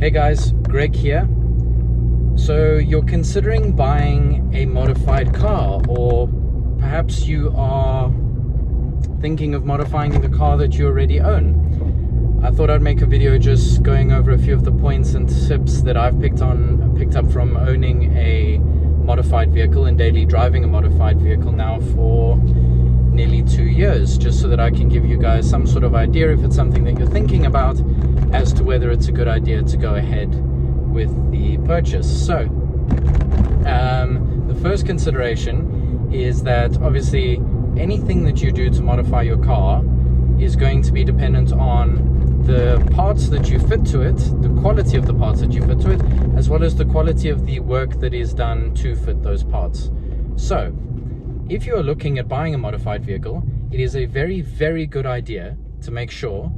Hey guys, Greg here. So you're considering buying a modified car, or perhaps you are thinking of modifying the car that you already own. I thought I'd make a video just going over a few of the points and tips that I've picked up from owning a modified vehicle and daily driving a modified vehicle now for nearly 2 years, just so that I can give you guys some sort of idea, if it's something that you're thinking about, as to whether it's a good idea to go ahead with the purchase. So the first consideration is that obviously anything that you do to modify your car is going to be dependent on the parts that you fit to it, the quality of the parts that you fit to it, as well as the quality of the work that is done to fit those parts. So if you are looking at buying a modified vehicle, it is a very, very good idea to make sure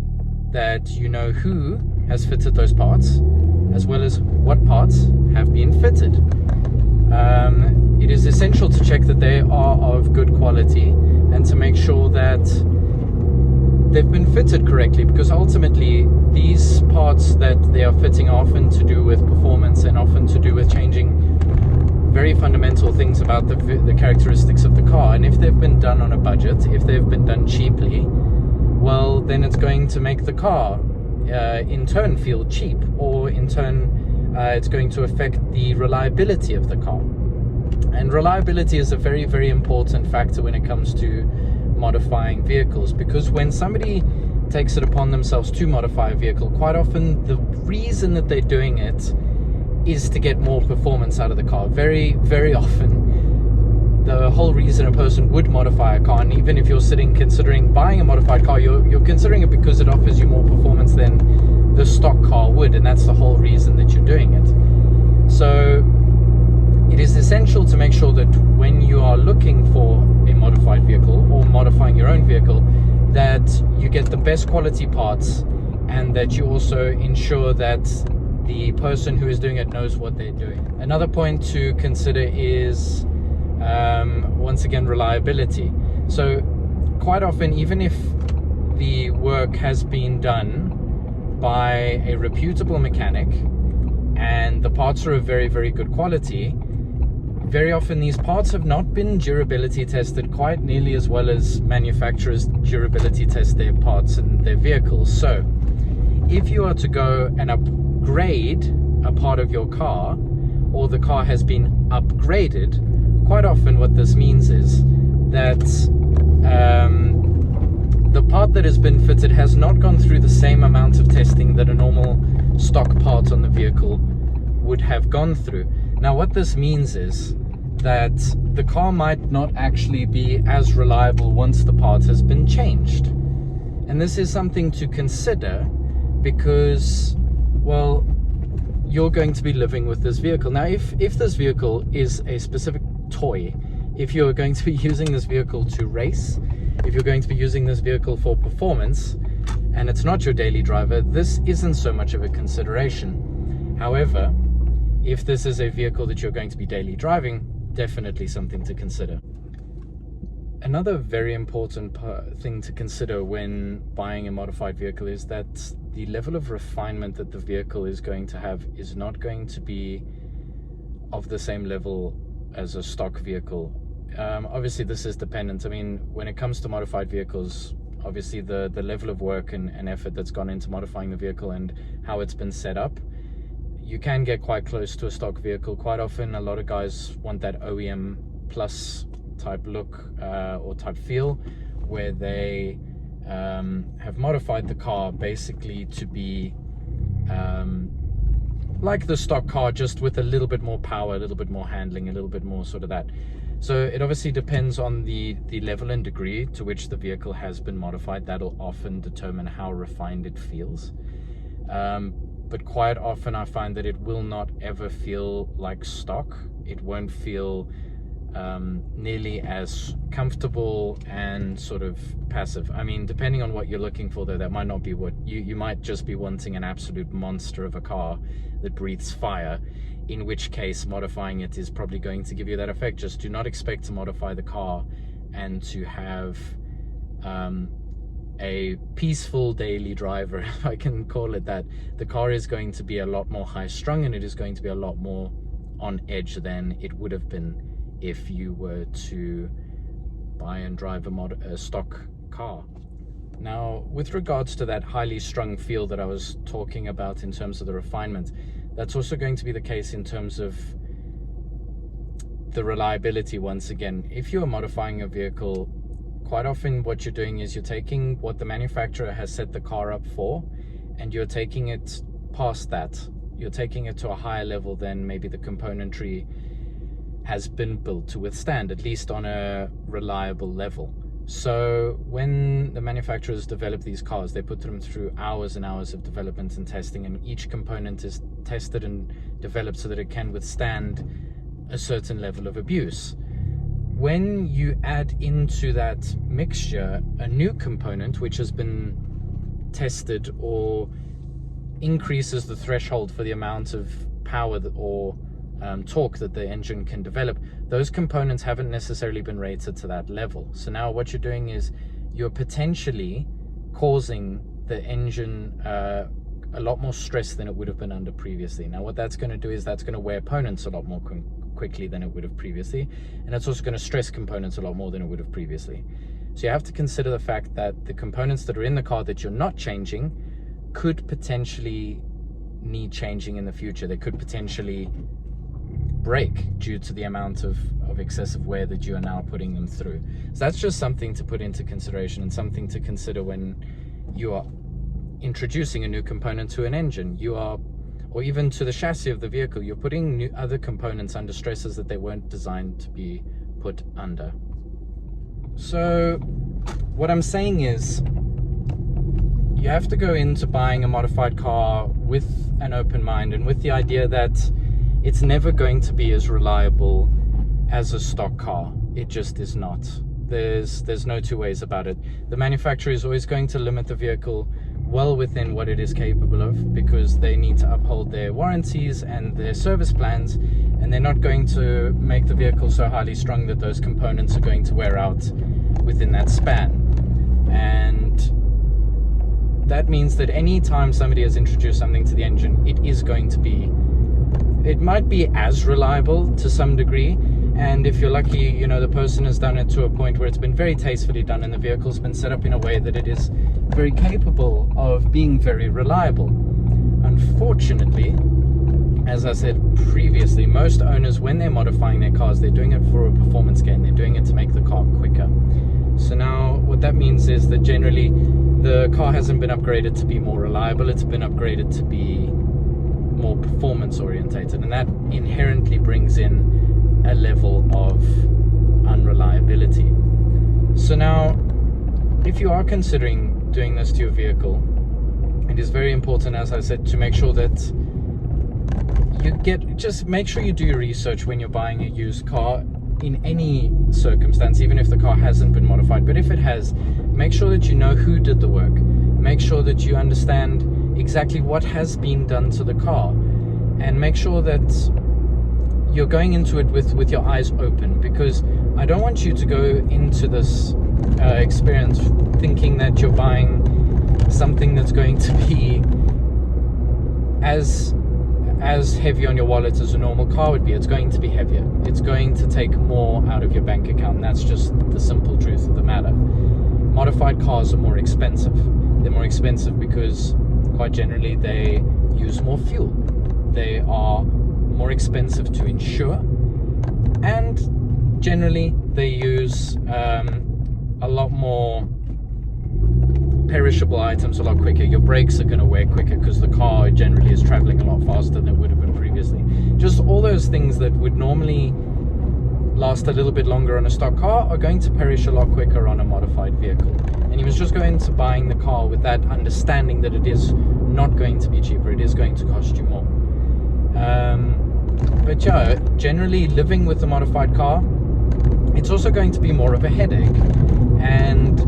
that you know who has fitted those parts, as well as what parts have been fitted. It is essential to check that they are of good quality and to make sure that they've been fitted correctly, because ultimately these parts that they are fitting are often to do with performance and often to do with changing very fundamental things about the characteristics of the car. And if they've been done on a budget, if they've been done cheaply, well, then it's going to make the car in turn feel cheap, or in turn it's going to affect the reliability of the car. And reliability is a very, very important factor when it comes to modifying vehicles, because when somebody takes it upon themselves to modify a vehicle, quite often the reason that they're doing it is to get more performance out of the car. Very, very often the whole reason a person would modify a car, and even if you're considering buying a modified car, you're considering it because it offers you more performance than the stock car would, and that's the whole reason that you're doing it. So it is essential to make sure that when you are looking for a modified vehicle or modifying your own vehicle, that you get the best quality parts, and that you also ensure that the person who is doing it knows what they're doing. Another point to consider is once again, reliability. So quite often, even if the work has been done by a reputable mechanic and the parts are of very, very good quality, very often these parts have not been durability tested quite nearly as well as manufacturers durability test their parts and their vehicles. So if you are to go and upgrade a part of your car, or the car has been upgraded, quite often what this means is that the part that has been fitted has not gone through the same amount of testing that a normal stock part on the vehicle would have gone through. Now what this means is that the car might not actually be as reliable once the part has been changed. And this is something to consider, because, well, you're going to be living with this vehicle. Now, if this vehicle is a specific toy, if you're going to be using this vehicle to race, if you're going to be using this vehicle for performance, and it's not your daily driver, this isn't so much of a consideration. However, if this is a vehicle that you're going to be daily driving, definitely something to consider. Another very important thing to consider when buying a modified vehicle is that the level of refinement that the vehicle is going to have is not going to be of the same level as a stock vehicle. Obviously this is dependent. I mean, when it comes to modified vehicles, obviously the level of work and effort that's gone into modifying the vehicle and how it's been set up, you can get quite close to a stock vehicle. Quite often a lot of guys want that OEM plus type look or type feel, where they have modified the car basically to be like the stock car, just with a little bit more power, a little bit more handling, a little bit more sort of that. So it obviously depends on the level and degree to which the vehicle has been modified. That'll often determine how refined it feels. But quite often I find that it will not ever feel like stock. It won't feel nearly as comfortable and sort of passive. I mean, depending on what you're looking for, though, that might not be what you might just be wanting an absolute monster of a car that breathes fire, in which case modifying it is probably going to give you that effect. Just do not expect to modify the car and to have a peaceful daily driver, if I can call it that, the car is going to be a lot more high strung, and it is going to be a lot more on edge than it would have been if you were to buy and drive a stock car. Now, with regards to that highly strung feel that I was talking about in terms of the refinement, that's also going to be the case in terms of the reliability. Once again, if you are modifying a vehicle, quite often what you're doing is you're taking what the manufacturer has set the car up for, and you're taking it past that. You're taking it to a higher level than maybe the componentry has been built to withstand, at least on a reliable level. So when the manufacturers develop these cars, they put them through hours and hours of development and testing, and each component is tested and developed so that it can withstand a certain level of abuse. When you add into that mixture a new component which has been tested or increases the threshold for the amount of power or torque that the engine can develop, those components haven't necessarily been rated to that level. So now what you're doing is you're potentially causing the engine a lot more stress than it would have been under previously. Now what that's going to do is that's going to wear components a lot more quickly than it would have previously, and it's also going to stress components a lot more than it would have previously. So you have to consider the fact that the components that are in the car that you're not changing could potentially need changing in the future. They could potentially break due to the amount of excessive wear that you are now putting them through. So that's just something to put into consideration, and something to consider when you are introducing a new component to an engine. Or even to the chassis of the vehicle, you're putting other components under stresses that they weren't designed to be put under. So what I'm saying is, you have to go into buying a modified car with an open mind and with the idea that it's never going to be as reliable as a stock car. It just is not. There's no two ways about it. The manufacturer is always going to limit the vehicle well within what it is capable of, because they need to uphold their warranties and their service plans, and they're not going to make the vehicle so highly strung that those components are going to wear out within that span. And that means that any time somebody has introduced something to the engine, it might be as reliable to some degree, and if you're lucky, the person has done it to a point where it's been very tastefully done and the vehicle's been set up in a way that it is very capable of being very reliable. Unfortunately, as I said previously, most owners, when they're modifying their cars, they're doing it for a performance gain. They're doing it to make the car quicker. So now what that means is that generally the car hasn't been upgraded to be more reliable, it's been upgraded to be more performance orientated, and that inherently brings in a level of unreliability. So now, if you are considering doing this to your vehicle, it is very important, as I said, to make sure that just make sure you do your research when you're buying a used car in any circumstance, even if the car hasn't been modified. But if it has, make sure that you know who did the work. Make sure that you understand exactly what has been done to the car, and make sure that you're going into it with your eyes open, because I don't want you to go into this experience thinking that you're buying something that's going to be as heavy on your wallet as a normal car would be. It's going to be heavier. It's going to take more out of your bank account, and that's just the simple truth of the matter. Modified cars are more expensive. They're more expensive because quite generally they use more fuel. They are more expensive to insure, and generally they use a lot more perishable items a lot quicker. Your brakes are going to wear quicker because the car generally is traveling a lot faster than it would have been previously. Just all those things that would normally last a little bit longer on a stock car are going to perish a lot quicker on a modified vehicle. And he was just going to buying the car with that understanding that it is not going to be cheaper, it is going to cost you more. But yeah, generally living with a modified car, it's also going to be more of a headache. And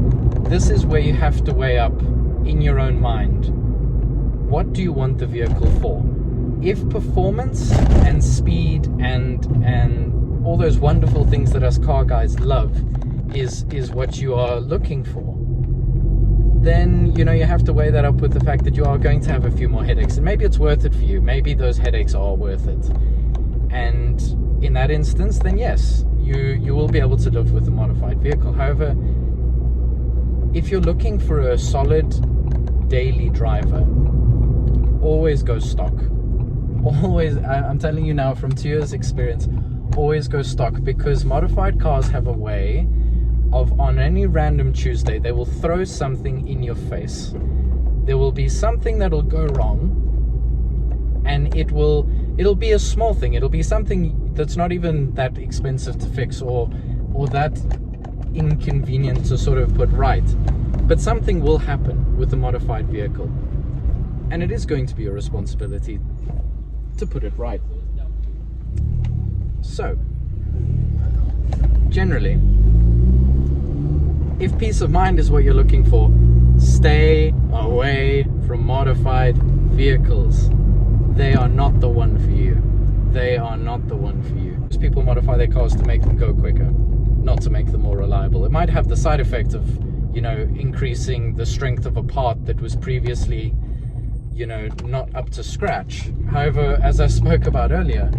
this is where you have to weigh up in your own mind, what do you want the vehicle for? If performance and speed and all those wonderful things that us car guys love is what you are looking for, then you have to weigh that up with the fact that you are going to have a few more headaches, and maybe it's worth it for you. Maybe those headaches are worth it, and in that instance, then yes, you will be able to live with a modified vehicle. However, if you're looking for a solid daily driver, always go stock. Always, I'm telling you now from 2 years experience, always go stock, because modified cars have a way of, on any random Tuesday, they will throw something in your face. There will be something that'll go wrong, and it'll be a small thing. It'll be something that's not even that expensive to fix or that inconvenient to sort of put right, but something will happen with a modified vehicle, and it is going to be your responsibility to put it right. So generally, if peace of mind is what you're looking for, stay away from modified vehicles. They are not the one for you. They are not the one for you. Most people modify their cars to make them go quicker, not to make them more reliable. It might have the side effect of, increasing the strength of a part that was previously, not up to scratch. However, as I spoke about earlier,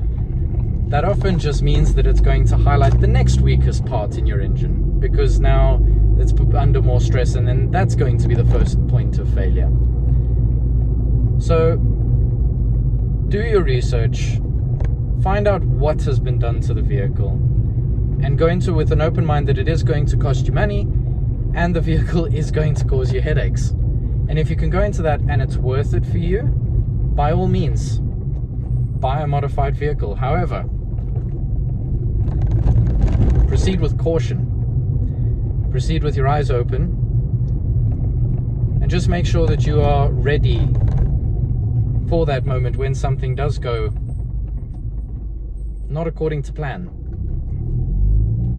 that often just means that it's going to highlight the next weakest part in your engine, because now it's under more stress, and then that's going to be the first point of failure. So do your research, find out what has been done to the vehicle, and go into it with an open mind that it is going to cost you money and the vehicle is going to cause you headaches. And if you can go into that and it's worth it for you, by all means, buy a modified vehicle. However, proceed with caution. Proceed with your eyes open, and just make sure that you are ready for that moment when something does go not according to plan.